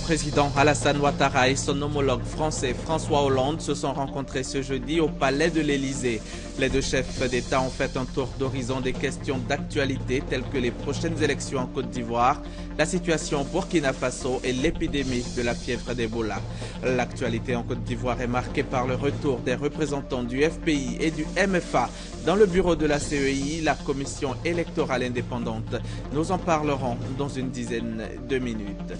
président Alassane Ouattara et son homologue français François Hollande se sont rencontrés ce jeudi au palais de l'Élysée. Les deux chefs d'État ont fait un tour d'horizon des questions d'actualité telles que les prochaines élections en Côte d'Ivoire, la situation au Burkina Faso et l'épidémie de la fièvre d'Ebola. L'actualité en Côte d'Ivoire est marquée par le retour des représentants du FPI et du MFA dans le bureau de la CEI, la commission électorale indépendante. Nous en parlerons dans une dizaine de minutes.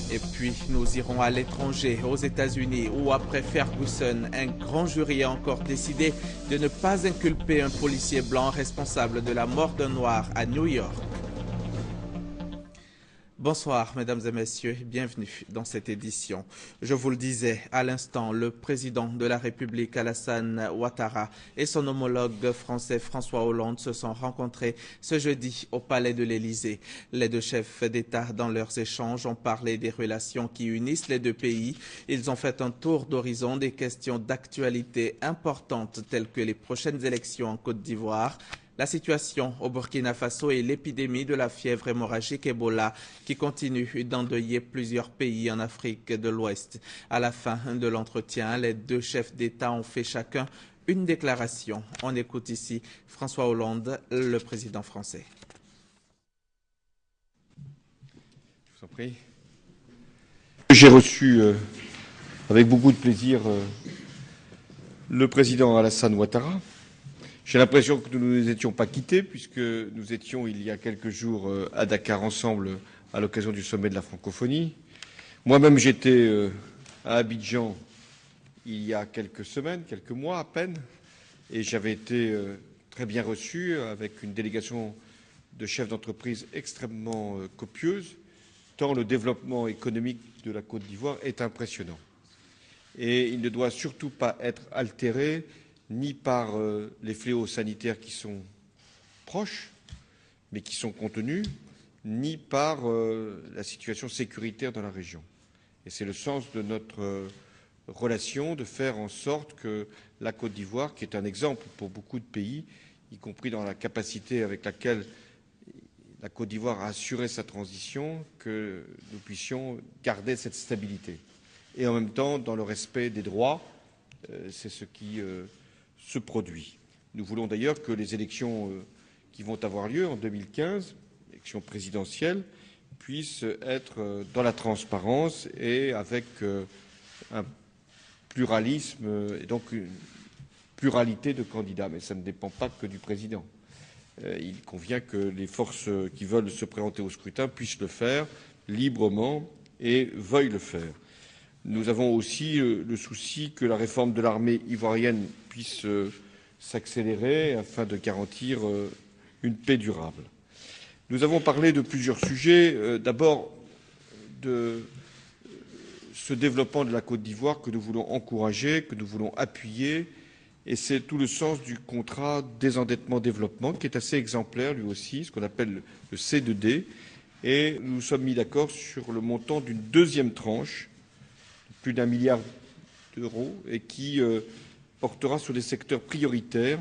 Et puis, nous irons à l'étranger, aux États-Unis, où après Ferguson, un grand jury a encore décidé de ne pas inculper un policier blanc responsable de la mort d'un noir à New York. Bonsoir, mesdames et messieurs, bienvenue dans cette édition. Je vous le disais à l'instant, le président de la République, Alassane Ouattara, et son homologue français François Hollande se sont rencontrés ce jeudi au palais de l'Élysée. Les deux chefs d'État, dans leurs échanges, ont parlé des relations qui unissent les deux pays. Ils ont fait un tour d'horizon des questions d'actualité importantes telles que les prochaines élections en Côte d'Ivoire, la situation au Burkina Faso et l'épidémie de la fièvre hémorragique Ebola qui continue d'endeuiller plusieurs pays en Afrique de l'Ouest. À la fin de l'entretien, les deux chefs d'État ont fait chacun une déclaration. On écoute ici François Hollande, le président français. Je vous en prie. J'ai reçu avec beaucoup de plaisir le président Alassane Ouattara. J'ai l'impression que nous ne nous étions pas quittés puisque nous étions il y a quelques jours à Dakar ensemble à l'occasion du sommet de la francophonie. Moi-même j'étais à Abidjan il y a quelques semaines, quelques mois à peine, et j'avais été très bien reçu avec une délégation de chefs d'entreprise extrêmement copieuse, tant le développement économique de la Côte d'Ivoire est impressionnant. Et il ne doit surtout pas être altéré ni par les fléaux sanitaires qui sont proches, mais qui sont contenus, ni par la situation sécuritaire dans la région. Et c'est le sens de notre relation, de faire en sorte que la Côte d'Ivoire, qui est un exemple pour beaucoup de pays, y compris dans la capacité avec laquelle la Côte d'Ivoire a assuré sa transition, que nous puissions garder cette stabilité. Et en même temps, dans le respect des droits, c'est ce qui se produit. Nous voulons d'ailleurs que les élections qui vont avoir lieu en 2015, élections présidentielles, puissent être dans la transparence et avec un pluralisme et donc une pluralité de candidats. Mais ça ne dépend pas que du président. Il convient que les forces qui veulent se présenter au scrutin puissent le faire librement et veuillent le faire. Nous avons aussi le souci que la réforme de l'armée ivoirienne puisse s'accélérer afin de garantir une paix durable. Nous avons parlé de plusieurs sujets. D'abord, de ce développement de la Côte d'Ivoire que nous voulons encourager, que nous voulons appuyer. Et c'est tout le sens du contrat désendettement-développement qui est assez exemplaire lui aussi, ce qu'on appelle le C2D. Et nous nous sommes mis d'accord sur le montant d'une deuxième tranche, plus d'1 milliard d'euros, et qui portera sur des secteurs prioritaires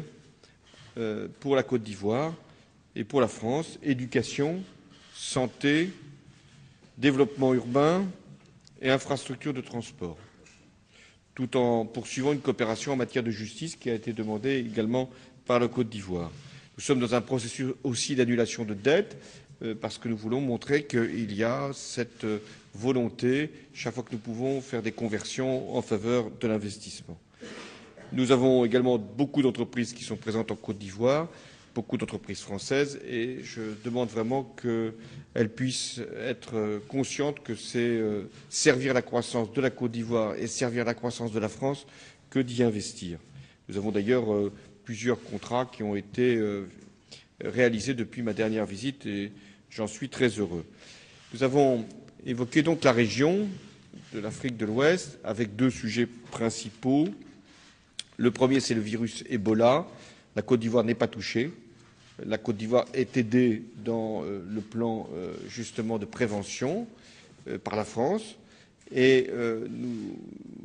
pour la Côte d'Ivoire et pour la France: éducation, santé, développement urbain et infrastructures de transport, tout en poursuivant une coopération en matière de justice qui a été demandée également par la Côte d'Ivoire. Nous sommes dans un processus aussi d'annulation de dettes parce que nous voulons montrer qu'il y a cette volonté, chaque fois que nous pouvons, faire des conversions en faveur de l'investissement. Nous avons également beaucoup d'entreprises qui sont présentes en Côte d'Ivoire, beaucoup d'entreprises françaises, et je demande vraiment qu'elles puissent être conscientes que c'est servir la croissance de la Côte d'Ivoire et servir la croissance de la France que d'y investir. Nous avons d'ailleurs plusieurs contrats qui ont été réalisés depuis ma dernière visite et j'en suis très heureux. Nous avons évoqué donc la région de l'Afrique de l'Ouest avec deux sujets principaux. Le premier, c'est le virus Ebola. La Côte d'Ivoire n'est pas touchée. La Côte d'Ivoire est aidée dans le plan justement de prévention par la France. Et nous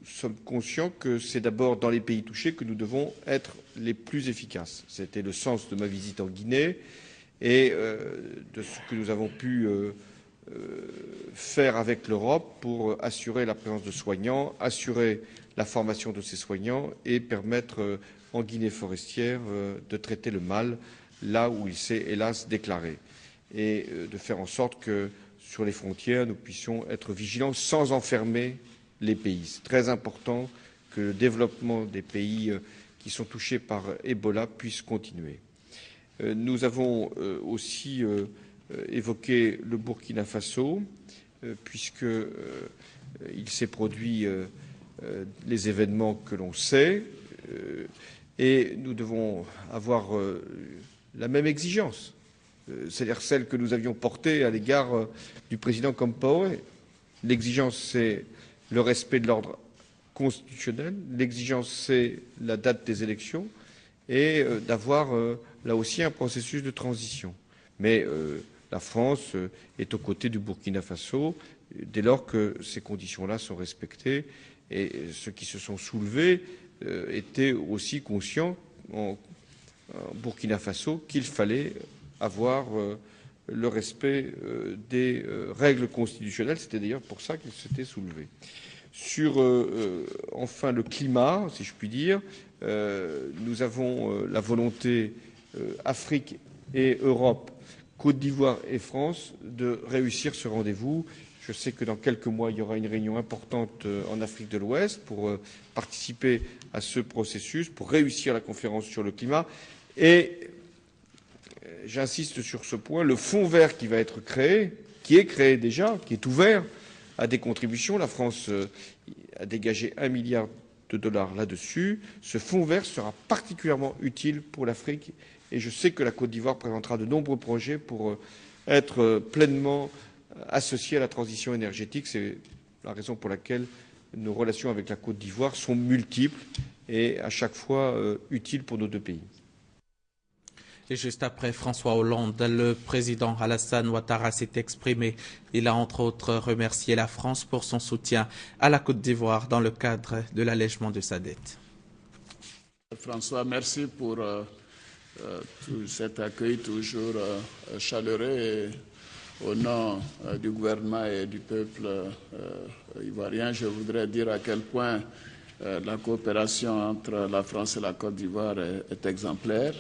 sommes conscients que c'est d'abord dans les pays touchés que nous devons être les plus efficaces. C'était le sens de ma visite en Guinée et de ce que nous avons pu faire avec l'Europe pour assurer la présence de soignants, assurer la formation de ces soignants et permettre en Guinée forestière de traiter le mal là où il s'est hélas déclaré et de faire en sorte que sur les frontières nous puissions être vigilants sans enfermer les pays. C'est très important que le développement des pays qui sont touchés par Ebola puisse continuer. Nous avons aussi évoqué le Burkina Faso, puisqu'il s'est produit les événements que l'on sait, et nous devons avoir la même exigence, c'est-à-dire celle que nous avions portée à l'égard du président Compaoré. L'exigence, c'est le respect de l'ordre constitutionnel, l'exigence, c'est la date des élections, et d'avoir là aussi un processus de transition. Mais la France est aux côtés du Burkina Faso dès lors que ces conditions-là sont respectées. Et ceux qui se sont soulevés étaient aussi conscients en Burkina Faso qu'il fallait avoir le respect des règles constitutionnelles. C'était d'ailleurs pour ça qu'ils s'étaient soulevés. Sur enfin le climat, si je puis dire, nous avons la volonté, Afrique et Europe, Côte d'Ivoire et France, de réussir ce rendez-vous. Je sais que dans quelques mois, il y aura une réunion importante en Afrique de l'Ouest pour participer à ce processus, pour réussir la conférence sur le climat. Et j'insiste sur ce point, le fonds vert qui va être créé, qui est créé déjà, qui est ouvert à des contributions. La France a dégagé $1 milliard là-dessus. Ce fonds vert sera particulièrement utile pour l'Afrique et je sais que la Côte d'Ivoire présentera de nombreux projets pour être pleinement associés à la transition énergétique. C'est la raison pour laquelle nos relations avec la Côte d'Ivoire sont multiples et à chaque fois utiles pour nos deux pays. Et juste après François Hollande, le président Alassane Ouattara s'est exprimé. Il a entre autres remercié la France pour son soutien à la Côte d'Ivoire dans le cadre de l'allègement de sa dette. François, merci pour tout cet accueil toujours chaleureux. Et au nom du gouvernement et du peuple ivoirien, je voudrais dire à quel point la coopération entre la France et la Côte d'Ivoire est exemplaire.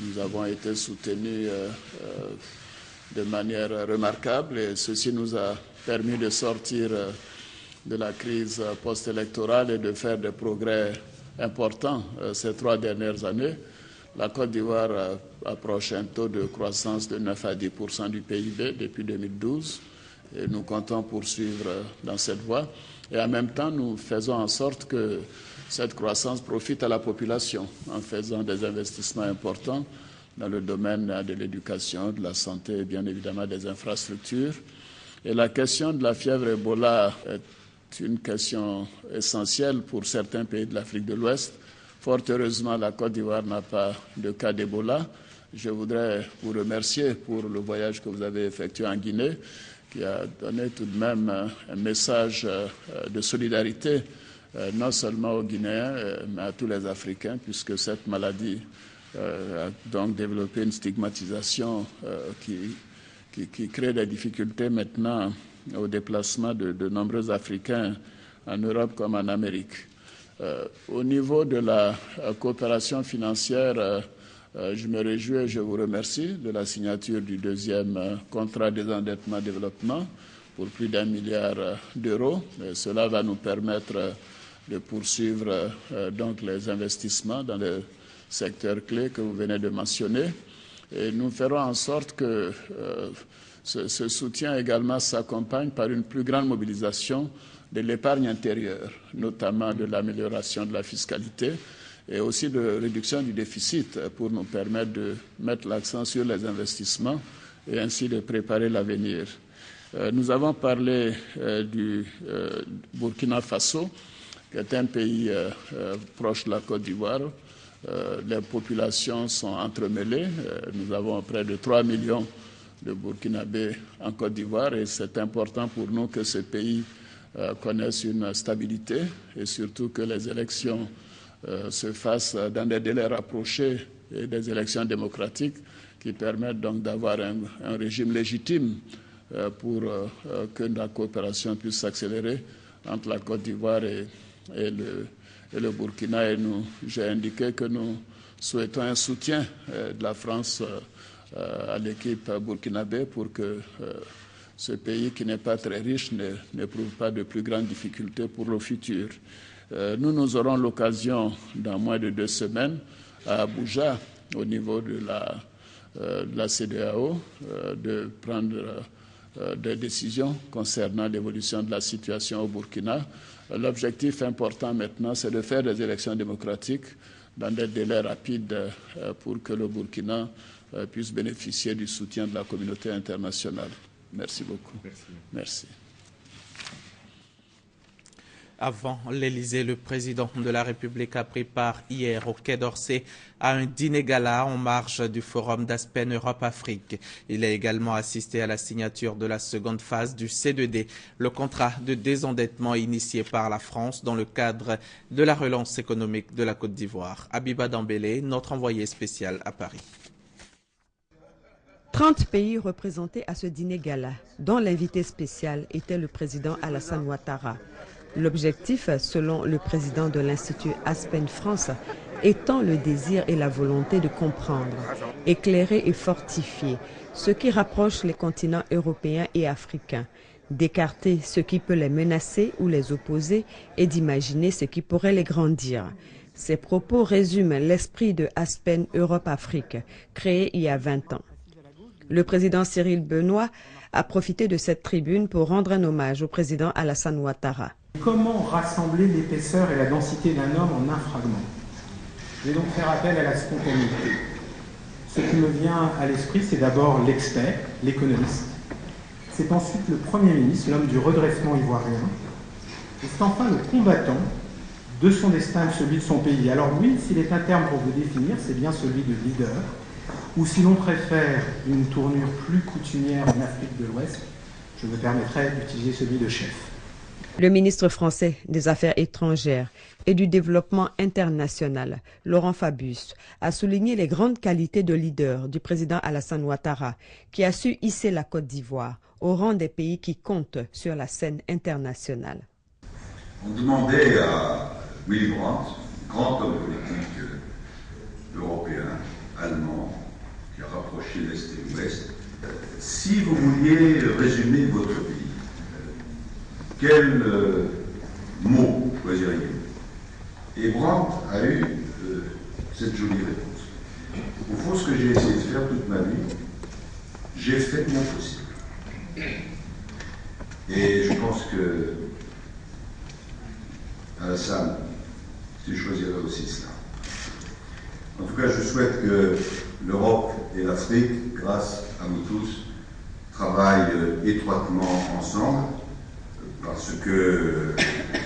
Nous avons été soutenus de manière remarquable et ceci nous a permis de sortir de la crise post-électorale et de faire des progrès importants ces 3 dernières années. La Côte d'Ivoire approche un taux de croissance de 9 à 10% du PIB depuis 2012 et nous comptons poursuivre dans cette voie. Et en même temps, nous faisons en sorte que cette croissance profite à la population en faisant des investissements importants dans le domaine de l'éducation, de la santé et bien évidemment des infrastructures. Et la question de la fièvre Ebola est une question essentielle pour certains pays de l'Afrique de l'Ouest. Fort heureusement, la Côte d'Ivoire n'a pas de cas d'Ebola. Je voudrais vous remercier pour le voyage que vous avez effectué en Guinée, qui a donné tout de même un message de solidarité non seulement aux Guinéens, mais à tous les Africains, puisque cette maladie a donc développé une stigmatisation qui crée des difficultés maintenant au déplacement de nombreux Africains en Europe comme en Amérique. Au niveau de la coopération financière, je me réjouis et je vous remercie de la signature du 2e contrat désendettement développement pour plus d'1 milliard d'euros. Cela va nous permettre de poursuivre donc les investissements dans les secteurs clés que vous venez de mentionner. Et nous ferons en sorte que ce soutien également s'accompagne par une plus grande mobilisation de l'épargne intérieure, notamment de l'amélioration de la fiscalité et aussi de réduction du déficit pour nous permettre de mettre l'accent sur les investissements et ainsi de préparer l'avenir. Nous avons parlé du Burkina Faso, qui est un pays proche de la Côte d'Ivoire. Les populations sont entremêlées. Nous avons près de 3 millions de Burkinabés en Côte d'Ivoire et c'est important pour nous que ce pays connaisse une stabilité et surtout que les élections se fassent dans des délais rapprochés et des élections démocratiques qui permettent donc d'avoir un régime légitime pour que la coopération puisse s'accélérer entre la Côte d'Ivoire et le Burkina. Et j'ai indiqué que nous souhaitons un soutien de la France à l'équipe burkinabé pour que ce pays qui n'est pas très riche n'éprouve pas de plus grandes difficultés pour le futur. Nous aurons l'occasion, dans moins de 2 semaines, à Abuja, au niveau de la CEDEAO, de prendre des décisions concernant l'évolution de la situation au Burkina. L'objectif important maintenant, c'est de faire des élections démocratiques dans des délais rapides pour que le Burkina puisse bénéficier du soutien de la communauté internationale. Merci beaucoup. Merci. Avant l'Élysée, le président de la République a pris part hier au Quai d'Orsay à un dîner gala en marge du forum d'Aspen Europe-Afrique. Il a également assisté à la signature de la seconde phase du C2D, le contrat de désendettement initié par la France dans le cadre de la relance économique de la Côte d'Ivoire. Abiba Dambélé, notre envoyé spécial à Paris. 30 pays représentés à ce dîner gala, dont l'invité spécial était le président Alassane Ouattara. L'objectif, selon le président de l'Institut Aspen France, étant le désir et la volonté de comprendre, éclairer et fortifier ce qui rapproche les continents européens et africains, d'écarter ce qui peut les menacer ou les opposer et d'imaginer ce qui pourrait les grandir. Ces propos résument l'esprit de Aspen Europe-Afrique, créé il y a 20 ans. Le président Cyril Benoît a profité de cette tribune pour rendre un hommage au président Alassane Ouattara. Comment rassembler l'épaisseur et la densité d'un homme en un fragment? Je vais donc faire appel à la spontanéité. Ce qui me vient à l'esprit, c'est d'abord l'expert, l'économiste. C'est ensuite le Premier ministre, l'homme du redressement ivoirien. Et c'est enfin le combattant de son destin, celui de son pays. Alors oui, s'il est un terme pour vous définir, c'est bien celui de leader. Ou si l'on préfère une tournure plus coutumière en Afrique de l'Ouest, je me permettrai d'utiliser celui de chef. Le ministre français des Affaires étrangères et du Développement international, Laurent Fabius, a souligné les grandes qualités de leader du président Alassane Ouattara, qui a su hisser la Côte d'Ivoire au rang des pays qui comptent sur la scène internationale. On demandait à Willy Brandt, grand homme politique européen, allemand, qui a rapproché l'Est et l'Ouest, si vous vouliez résumer votre pays, quel mot choisiriez-vous? Et Brandt a eu cette jolie réponse. Au fond, ce que j'ai essayé de faire toute ma vie, j'ai fait mon possible. Et je pense que Alassane, tu choisirais aussi cela. En tout cas, je souhaite que l'Europe et l'Afrique, grâce à vous tous, travaillent étroitement ensemble, parce que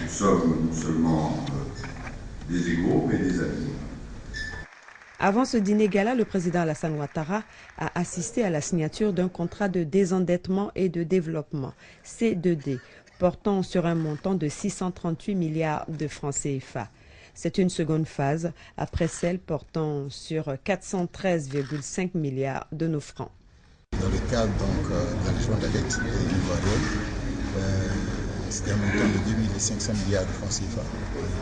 nous sommes non seulement des égaux, mais des amis. Avant ce dîner gala, le président Alassane Ouattara a assisté à la signature d'un contrat de désendettement et de développement, C2D, portant sur un montant de 638 milliards de francs CFA. C'est une seconde phase, après celle portant sur 413,5 milliards de nos francs. Dans le cadre de l'allègement de la dette ivoirienne, c'était un montant de 2500 milliards de francs CFA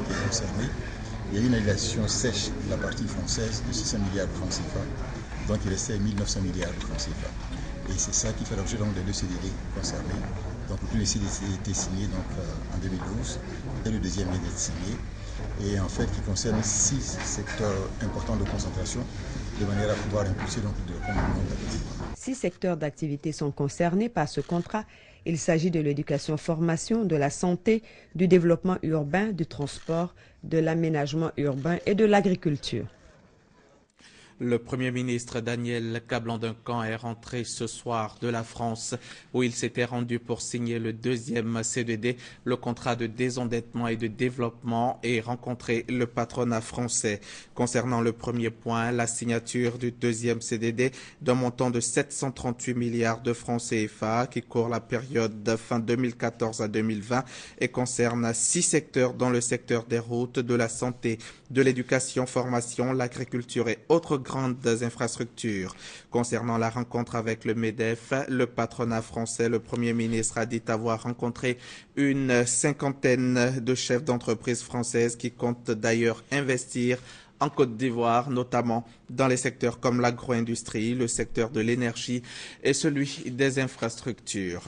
qui est concerné. Il y a eu une annulation sèche de la partie française de 600 milliards de francs CFA, donc il restait 1900 milliards de francs CFA. Et c'est ça qui fait l'objet des 2 CDD concernés. Donc le premier CDD a été signé en 2012, et le deuxième vient d'être signé, et en fait qui concerne 6 secteurs importants de concentration, de manière à pouvoir impulser le développement du monde. 6 secteurs d'activité sont concernés par ce contrat. Il s'agit de l'éducation-formation, de la santé, du développement urbain, du transport, de l'aménagement urbain et de l'agriculture. Le Premier ministre Daniel Kablan-Duncan est rentré ce soir de la France où il s'était rendu pour signer le 2e C2D, le contrat de désendettement et de développement, et rencontrer le patronat français. Concernant le premier point, la signature du 2e CDD d'un montant de 738 milliards de francs CFA qui court la période de fin 2014 à 2020 et concerne 6 secteurs dans le secteur des routes, de la santé, de l'éducation, formation, l'agriculture et autres grandes infrastructures. Concernant la rencontre avec le MEDEF, le patronat français, le Premier ministre a dit avoir rencontré une cinquantaine de chefs d'entreprise françaises qui comptent d'ailleurs investir en Côte d'Ivoire, notamment dans les secteurs comme l'agro-industrie, le secteur de l'énergie et celui des infrastructures.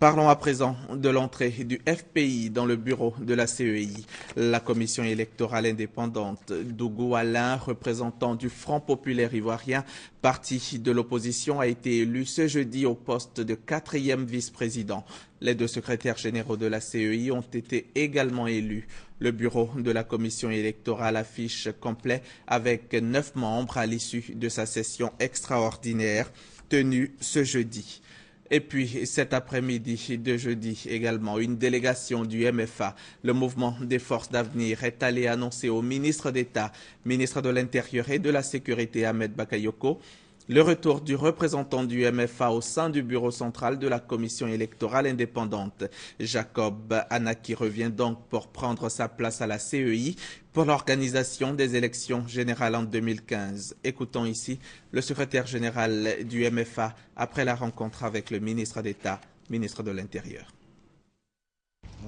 Parlons à présent de l'entrée du FPI dans le bureau de la CEI. La commission électorale indépendante d'Ougou Alain, représentant du Front populaire ivoirien, parti de l'opposition, a été élu ce jeudi au poste de 4e vice-président. Les 2 secrétaires généraux de la CEI ont été également élus. Le bureau de la commission électorale affiche complet avec 9 membres à l'issue de sa session extraordinaire tenue ce jeudi. Et puis, cet après-midi de jeudi également, une délégation du MFA, le mouvement des forces d'avenir, est allée annoncer au ministre d'État, ministre de l'Intérieur et de la Sécurité Ahmed Bakayoko, le retour du représentant du MFA au sein du bureau central de la commission électorale indépendante. Jacob Anaki revient donc pour prendre sa place à la CEI pour l'organisation des élections générales en 2015. Écoutons ici le secrétaire général du MFA après la rencontre avec le ministre d'État, ministre de l'Intérieur.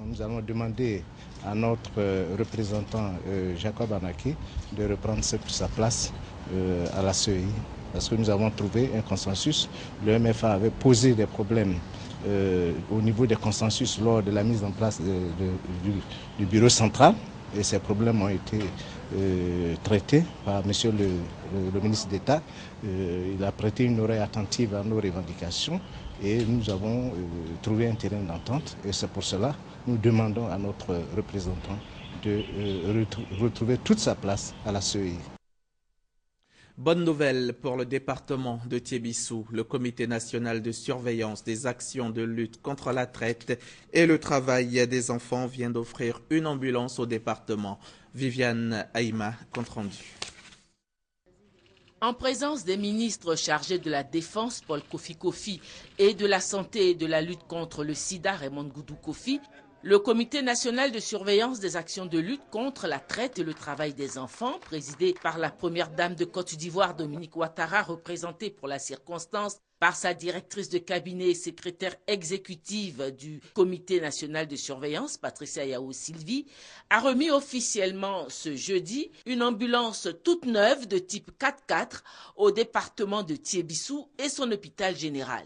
Nous allons demander à notre représentant Jacob Anaki de reprendre sa place à la CEI. Parce que nous avons trouvé un consensus. Le MFA avait posé des problèmes au niveau des consensus lors de la mise en place du bureau central. Et ces problèmes ont été traités par monsieur le ministre d'État. Il a prêté une oreille attentive à nos revendications et nous avons trouvé un terrain d'entente. Et c'est pour cela que nous demandons à notre représentant de retrouver toute sa place à la CEI. Bonne nouvelle pour le département de Tiébissou. Le Comité national de surveillance des actions de lutte contre la traite et le travail des enfants vient d'offrir une ambulance au département. Viviane Aïma, compte rendu. En présence des ministres chargés de la Défense, Paul Kofi Kofi, et de la Santé et de la lutte contre le sida, Raymond Goudou Kofi, le Comité national de surveillance des actions de lutte contre la traite et le travail des enfants, présidé par la première dame de Côte d'Ivoire, Dominique Ouattara, représentée pour la circonstance par sa directrice de cabinet et secrétaire exécutive du Comité national de surveillance, Patricia Yao Sylvie, a remis officiellement ce jeudi une ambulance toute neuve de type 4x4 au département de Tiébissou et son hôpital général.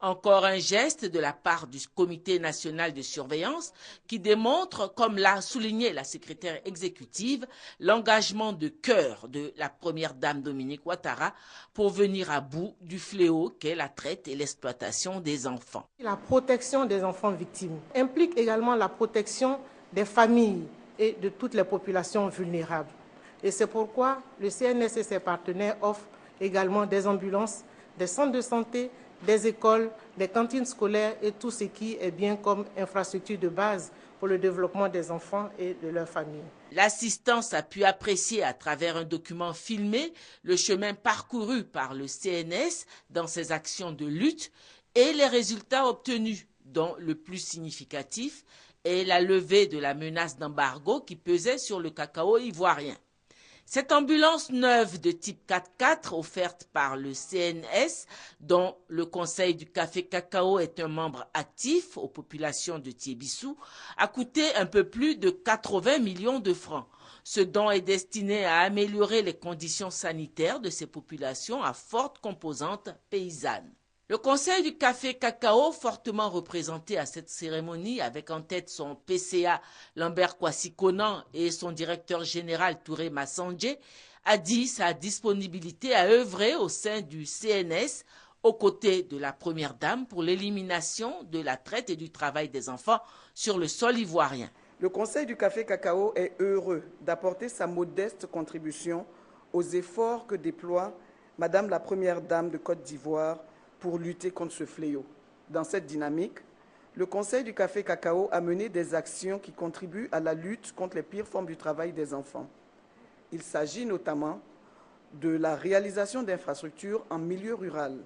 Encore un geste de la part du Comité national de surveillance qui démontre, comme l'a souligné la secrétaire exécutive, l'engagement de cœur de la première dame Dominique Ouattara pour venir à bout du fléau qu'est la traite et l'exploitation des enfants. La protection des enfants victimes implique également la protection des familles et de toutes les populations vulnérables. Et c'est pourquoi le CNS et ses partenaires offrent également des ambulances, des centres de santé, des écoles, des cantines scolaires et tout ce qui est bien comme infrastructure de base pour le développement des enfants et de leurs familles. L'assistance a pu apprécier à travers un document filmé le chemin parcouru par le CNS dans ses actions de lutte et les résultats obtenus, dont le plus significatif est la levée de la menace d'embargo qui pesait sur le cacao ivoirien. Cette ambulance neuve de type 4x4 offerte par le CNS, dont le Conseil du Café Cacao est un membre actif aux populations de Tiébissou, a coûté un peu plus de 80 millions de francs. Ce don est destiné à améliorer les conditions sanitaires de ces populations à forte composante paysanne. Le Conseil du Café Cacao, fortement représenté à cette cérémonie, avec en tête son PCA Lambert Kwasi Konan et son directeur général Touré Massandje, a dit sa disponibilité à œuvrer au sein du CNS aux côtés de la Première Dame pour l'élimination de la traite et du travail des enfants sur le sol ivoirien. Le Conseil du Café Cacao est heureux d'apporter sa modeste contribution aux efforts que déploie Madame la Première Dame de Côte d'Ivoire pour lutter contre ce fléau. Dans cette dynamique, le Conseil du Café Cacao a mené des actions qui contribuent à la lutte contre les pires formes du travail des enfants. Il s'agit notamment de la réalisation d'infrastructures en milieu rural,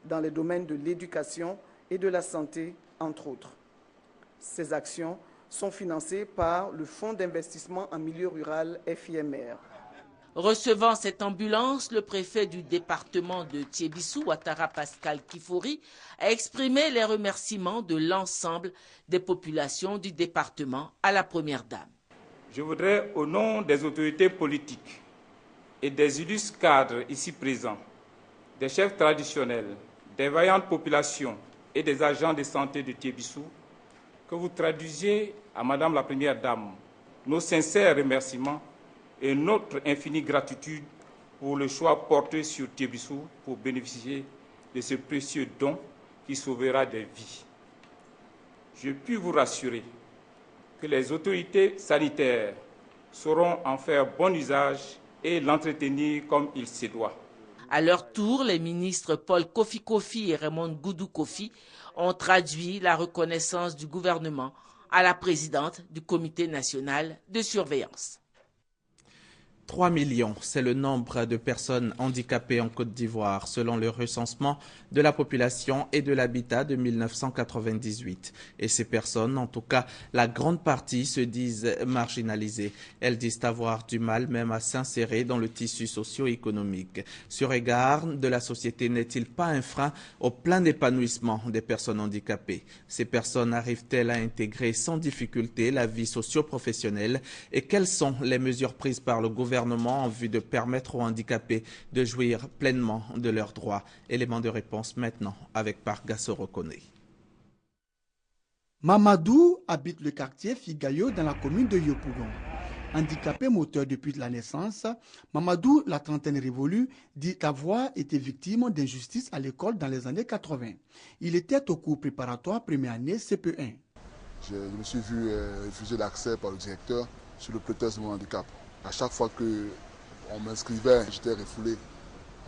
dans les domaines de l'éducation et de la santé, entre autres. Ces actions sont financés par le Fonds d'investissement en milieu rural FIMR. Recevant cette ambulance, le préfet du département de Thiébissou, Ouattara Pascal Kifori, a exprimé les remerciements de l'ensemble des populations du département à la Première Dame. Je voudrais, au nom des autorités politiques et des illustres cadres ici présents, des chefs traditionnels, des vaillantes populations et des agents de santé de Thiébissou, que vous traduisiez à Madame la Première Dame nos sincères remerciements et notre infinie gratitude pour le choix porté sur Thiébissou pour bénéficier de ce précieux don qui sauvera des vies. Je puis vous rassurer que les autorités sanitaires sauront en faire bon usage et l'entretenir comme il se doit. À leur tour, les ministres Paul Kofi Kofi et Raymond Goudou Kofi ont traduit la reconnaissance du gouvernement à la présidente du Comité national de surveillance. 3 millions, c'est le nombre de personnes handicapées en Côte d'Ivoire, selon le recensement de la population et de l'habitat de 1998. Et ces personnes, en tout cas, la grande partie se disent marginalisées. Elles disent avoir du mal même à s'insérer dans le tissu socio-économique. Ce regard de la société n'est-il pas un frein au plein épanouissement des personnes handicapées? Ces personnes arrivent-elles à intégrer sans difficulté la vie socio-professionnelle? Et quelles sont les mesures prises par le gouvernement en vue de permettre aux handicapés de jouir pleinement de leurs droits? Élément de réponse maintenant avec Parga Sorokone. Mamadou habite le quartier Figayo dans la commune de Yopougon. Handicapé moteur depuis la naissance, Mamadou, la trentaine révolue, dit avoir été victime d'injustice à l'école dans les années 80. Il était au cours préparatoire première année CP1. Je me suis vu refuser l'accès par le directeur sur le prétexte de mon handicap. À chaque fois qu'on m'inscrivait, j'étais refoulé.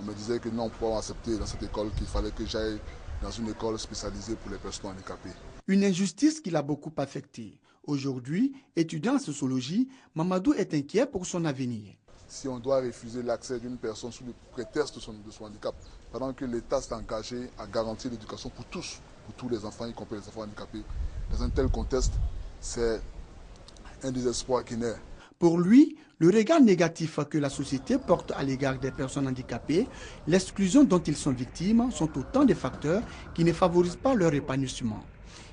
On me disait que non, pour accepter dans cette école, qu'il fallait que j'aille dans une école spécialisée pour les personnes handicapées. Une injustice qui l'a beaucoup affecté. Aujourd'hui, étudiant en sociologie, Mamadou est inquiet pour son avenir. Si on doit refuser l'accès d'une personne sous le prétexte de son handicap, pendant que l'État s'est engagé à garantir l'éducation pour tous les enfants, y compris les enfants handicapés, dans un tel contexte, c'est un désespoir qui naît. Pour lui, le regard négatif que la société porte à l'égard des personnes handicapées, l'exclusion dont ils sont victimes sont autant de facteurs qui ne favorisent pas leur épanouissement.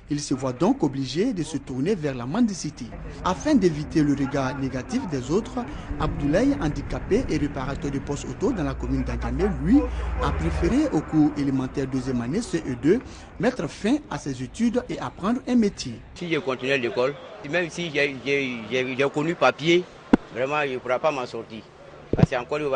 Il se voit donc obligé de se tourner vers la mendicité. Afin d'éviter le regard négatif des autres, Abdoulaye, handicapé et réparateur de postes auto dans la commune d'Agamé, lui, a préféré au cours élémentaire deuxième année CE2 mettre fin à ses études et apprendre un métier. Si je continue l'école, même si j'ai connu papier, vraiment je ne pourrai pas m'en sortir. Parce qu'encore une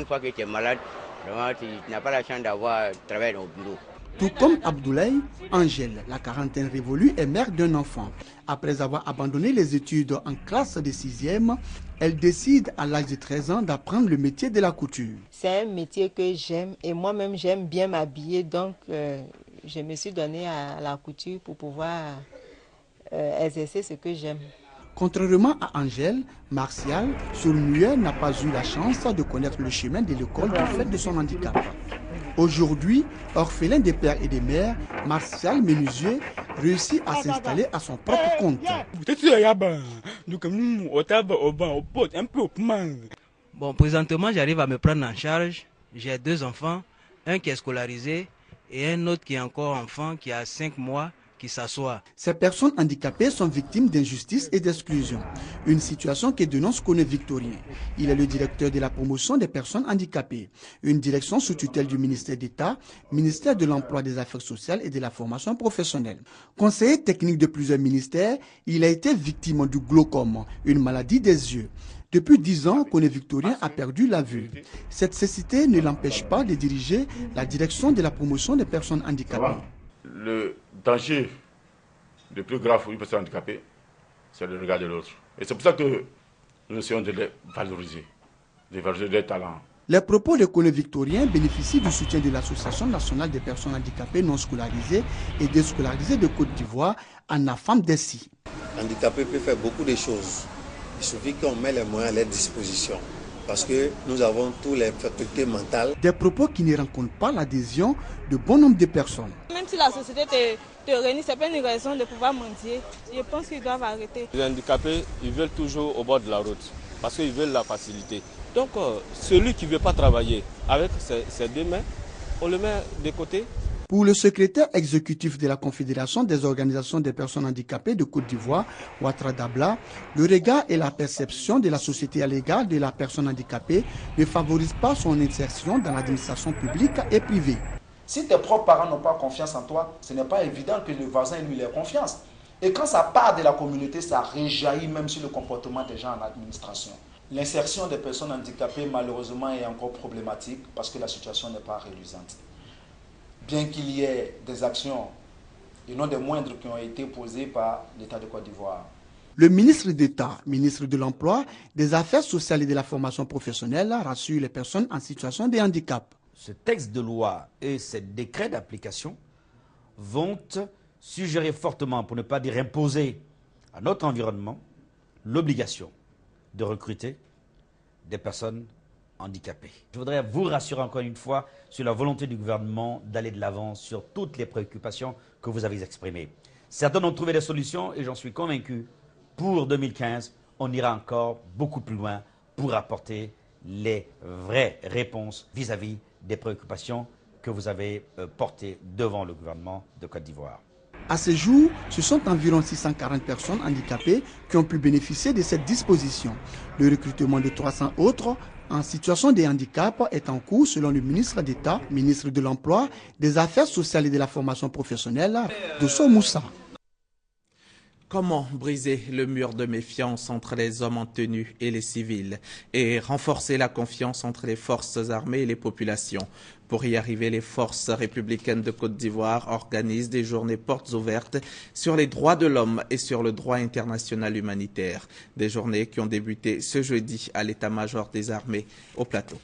fois que tu es malade, vraiment tu n'as pas la chance d'avoir travaillé au bureau. Tout comme Abdoulaye, Angèle, la quarantaine révolue, est mère d'un enfant. Après avoir abandonné les études en classe de 6e, elle décide à l'âge de 13 ans d'apprendre le métier de la couture. C'est un métier que j'aime et moi-même j'aime bien m'habiller, donc je me suis donnée à la couture pour pouvoir exercer ce que j'aime. Contrairement à Angèle, Martial, sourd-muet, n'a pas eu la chance de connaître le chemin de l'école du fait de son handicap. Aujourd'hui, orphelin des pères et des mères, Martial Menuisier réussit à s'installer à son propre compte. Bon, présentement, j'arrive à me prendre en charge. J'ai 2 enfants, un qui est scolarisé et un autre qui est encore enfant, qui a 5 mois, qui s'assoit. Ces personnes handicapées sont victimes d'injustice et d'exclusion. Une situation que dénonce Koné Victorien. Il est le directeur de la promotion des personnes handicapées. Une direction sous tutelle du ministère d'État, ministère de l'Emploi, des Affaires sociales et de la formation professionnelle. Conseiller technique de plusieurs ministères, il a été victime du glaucome, une maladie des yeux. Depuis 10 ans, Koné Victorien a perdu la vue. Cette cécité ne l'empêche pas de diriger la direction de la promotion des personnes handicapées. Le danger le plus grave pour une personne handicapée, c'est le regard de l'autre. Et c'est pour ça que nous essayons de les valoriser leurs talents. Les propos de Koné Victorien bénéficient du soutien de l'Association nationale des personnes handicapées non scolarisées et déscolarisées de Côte d'Ivoire, ANAFAM DECI. Handicapé peut faire beaucoup de choses. Il suffit qu'on met les moyens à leur disposition. parce que nous avons toutes les facultés mentales. Des propos qui ne rencontrent pas l'adhésion de bon nombre de personnes. Même si la société te réunit, ce n'est pas une raison de pouvoir mentir. Je pense qu'ils doivent arrêter. Les handicapés, ils veulent toujours au bord de la route parce qu'ils veulent la facilité. Donc celui qui ne veut pas travailler avec ses deux mains, on le met de côté. Pour le secrétaire exécutif de la Confédération des organisations des personnes handicapées de Côte d'Ivoire, Ouattara Dabla, le regard et la perception de la société à l'égard de la personne handicapée ne favorisent pas son insertion dans l'administration publique et privée. Si tes propres parents n'ont pas confiance en toi, ce n'est pas évident que le voisin lui ait confiance. Et quand ça part de la communauté, ça réjaillit même sur le comportement des gens en administration. L'insertion des personnes handicapées, malheureusement, est encore problématique parce que la situation n'est pas reluisante. Bien qu'il y ait des actions, et non des moindres, qui ont été posées par l'État de Côte d'Ivoire. Le ministre d'État, ministre de l'Emploi, des Affaires sociales et de la formation professionnelle rassure les personnes en situation de handicap. Ce texte de loi et ces décrets d'application vont suggérer fortement, pour ne pas dire imposer à notre environnement, l'obligation de recruter des personnes handicapés. Je voudrais vous rassurer encore une fois sur la volonté du gouvernement d'aller de l'avant sur toutes les préoccupations que vous avez exprimées. Certains ont trouvé des solutions et j'en suis convaincu, pour 2015, on ira encore beaucoup plus loin pour apporter les vraies réponses vis-à-vis des préoccupations que vous avez portées devant le gouvernement de Côte d'Ivoire. À ce jour, ce sont environ 640 personnes handicapées qui ont pu bénéficier de cette disposition. Le recrutement de 300 autres en situation de handicap est en cours selon le ministre d'État, ministre de l'Emploi, des Affaires sociales et de la formation professionnelle, Dosso Moussa. Comment briser le mur de méfiance entre les hommes en tenue et les civils et renforcer la confiance entre les forces armées et les populations? Pour y arriver, les forces républicaines de Côte d'Ivoire organisent des journées portes ouvertes sur les droits de l'homme et sur le droit international humanitaire. Des journées qui ont débuté ce jeudi à l'état-major des armées au plateau.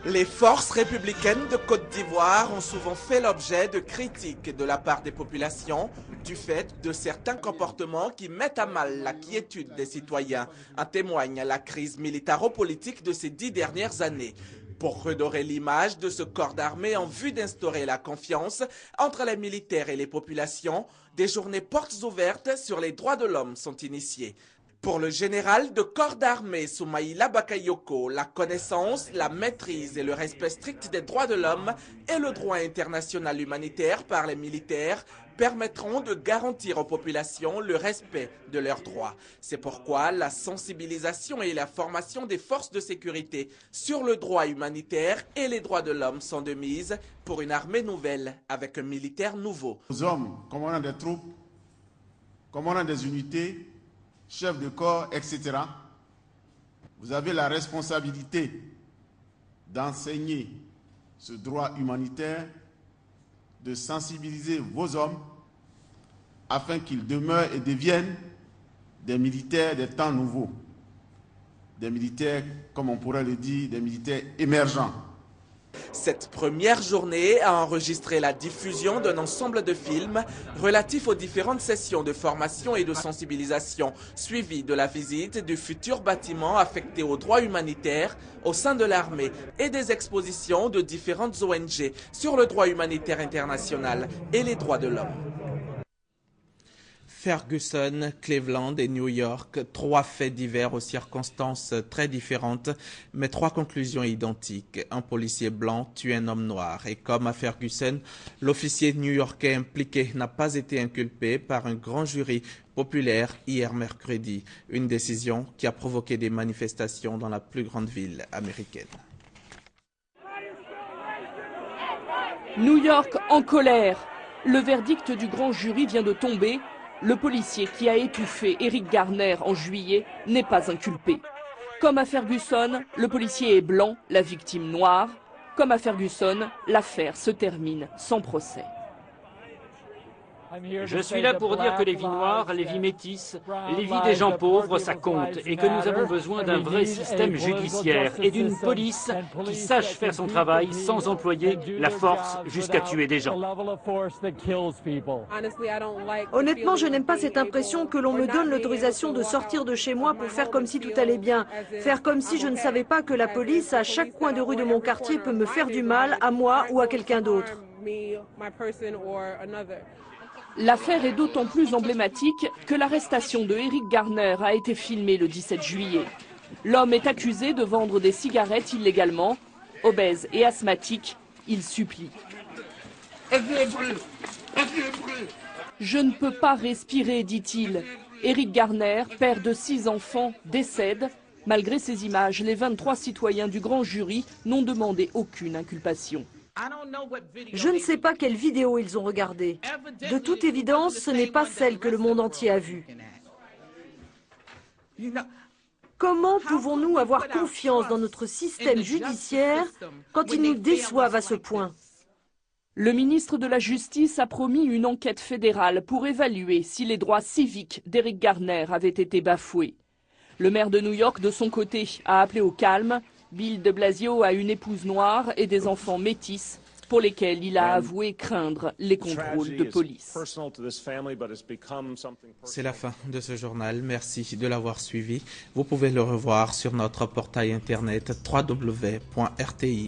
Les forces républicaines de Côte d'Ivoire ont souvent fait l'objet de critiques de la part des populations du fait de certains comportements qui mettent à mal la quiétude des citoyens. En témoigne la crise militaro-politique de ces 10 dernières années. Pour redorer l'image de ce corps d'armée en vue d'instaurer la confiance entre les militaires et les populations, des journées portes ouvertes sur les droits de l'homme sont initiées. Pour le général de corps d'armée Soumaïla Bakayoko, la connaissance, la maîtrise et le respect strict des droits de l'homme et le droit international humanitaire par les militaires permettront de garantir aux populations le respect de leurs droits. C'est pourquoi la sensibilisation et la formation des forces de sécurité sur le droit humanitaire et les droits de l'homme sont de mise pour une armée nouvelle avec un militaire nouveau. Aux hommes, commandants des troupes, commandants des unités, chefs de corps, etc. Vous avez la responsabilité d'enseigner ce droit humanitaire, de sensibiliser vos hommes afin qu'ils demeurent et deviennent des militaires des temps nouveaux. Des militaires, comme on pourrait le dire, des militaires émergents. Cette première journée a enregistré la diffusion d'un ensemble de films relatifs aux différentes sessions de formation et de sensibilisation, suivies de la visite du futur bâtiment affecté aux droits humanitaires au sein de l'armée et des expositions de différentes ONG sur le droit humanitaire international et les droits de l'homme. Ferguson, Cleveland et New York, 3 faits divers aux circonstances très différentes, mais 3 conclusions identiques. Un policier blanc tue un homme noir et comme à Ferguson, l'officier new-yorkais impliqué n'a pas été inculpé par un grand jury populaire hier mercredi. Une décision qui a provoqué des manifestations dans la plus grande ville américaine. New York en colère. Le verdict du grand jury vient de tomber. Le policier qui a étouffé Eric Garner en juillet n'est pas inculpé. Comme à Ferguson, le policier est blanc, la victime noire. Comme à Ferguson, l'affaire se termine sans procès. Je suis là pour dire que les vies noires, les vies métisses, les vies des gens pauvres, ça compte et que nous avons besoin d'un vrai système judiciaire et d'une police qui sache faire son travail sans employer la force jusqu'à tuer des gens. Honnêtement, je n'aime pas cette impression que l'on me donne l'autorisation de sortir de chez moi pour faire comme si tout allait bien, faire comme si je ne savais pas que la police, à chaque coin de rue de mon quartier, peut me faire du mal à moi ou à quelqu'un d'autre. L'affaire est d'autant plus emblématique que l'arrestation de Eric Garner a été filmée le 17 juillet. L'homme est accusé de vendre des cigarettes illégalement. Obèse et asthmatique, il supplie. Je ne peux pas respirer, dit-il. Eric Garner, père de 6 enfants, décède. Malgré ces images, les 23 citoyens du grand jury n'ont demandé aucune inculpation. Je ne sais pas quelle vidéo ils ont regardée. De toute évidence, ce n'est pas celle que le monde entier a vue. Comment pouvons-nous avoir confiance dans notre système judiciaire quand ils nous déçoivent à ce point ? Le ministre de la Justice a promis une enquête fédérale pour évaluer si les droits civiques d'Eric Garner avaient été bafoués. Le maire de New York, de son côté, a appelé au calme. Bill de Blasio a une épouse noire et des enfants métis pour lesquels il a avoué craindre les contrôles de police. C'est la fin de ce journal. Merci de l'avoir suivi. Vous pouvez le revoir sur notre portail internet www.rti.ci.